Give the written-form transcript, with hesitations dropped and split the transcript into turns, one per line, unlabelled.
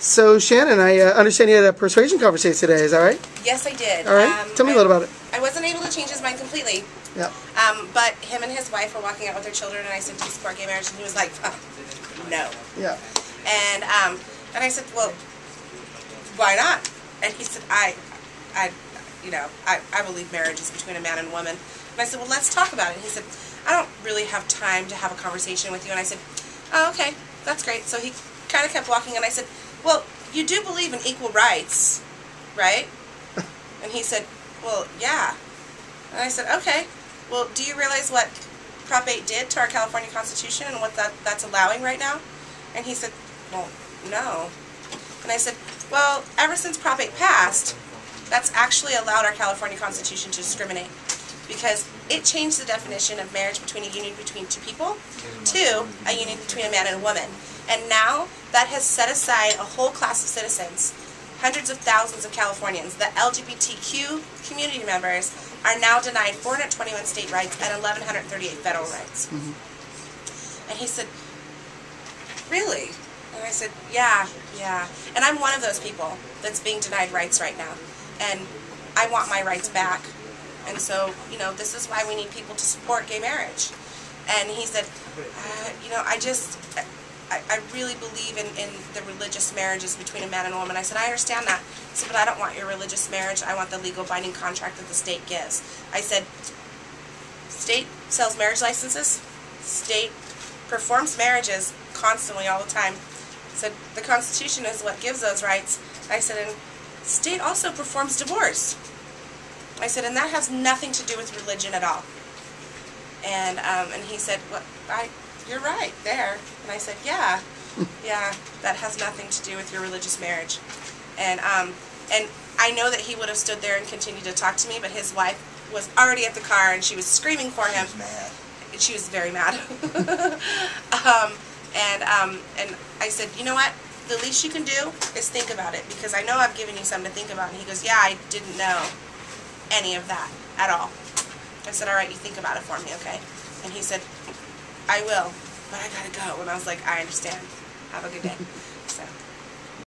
So, Shannon, I understand you had a persuasion conversation today. Is that right?
Yes, I did.
All right. Tell me a little about it.
I wasn't able to change his mind completely.
Yeah.
But him and his wife were walking out with their children, and I said, "Do you support gay marriage?" And he was like, "No."
Yeah.
And I said, "Well, why not?" And he said, "I believe marriage is between a man and a woman." And I said, "Well, let's talk about it." And he said, "I don't really have time to have a conversation with you." And I said, "Oh, okay, that's great." So he kind of kept walking, and I said, "Well, you do believe in equal rights, right?" And he said, "Well, yeah." And I said, "Okay, well, do you realize what Prop 8 did to our California Constitution and what that's allowing right now?" And he said, "Well, no." And I said, "Well, ever since Prop 8 passed, that's actually allowed our California Constitution to discriminate, because it changed the definition of marriage between a union between two people to a union between a man and a woman. And now that has set aside a whole class of citizens, hundreds of thousands of Californians, the LGBTQ community members, are now denied 421 state rights and 1,138 federal rights." And he said, "Really?" And I said, yeah. And I'm one of those people that's being denied rights right now. And I want my rights back. And so, this is why we need people to support gay marriage. And he said, I really believe in the religious marriages between a man and a woman. I said, "I understand that." I said, "But I don't want your religious marriage. I want the legal binding contract that the state gives." I said, "State sells marriage licenses. State performs marriages constantly all the time." I said, "The Constitution is what gives those rights." I said, "And state also performs divorce." I said, "And that has nothing to do with religion at all." And he said, "Well, you're right there." And I said, yeah, that has nothing to do with your religious marriage. And I know that he would have stood there and continued to talk to me, but his wife was already at the car, and she was screaming for him.
She was mad.
She was very mad. And I said, "You know what? The least you can do is think about it, because I know I've given you something to think about." And he goes, "Yeah, I didn't know any of that at all." I said, "All right, you think about it for me, okay?" And he said, "I will, but I gotta go." And I was like, "I understand. Have a good day."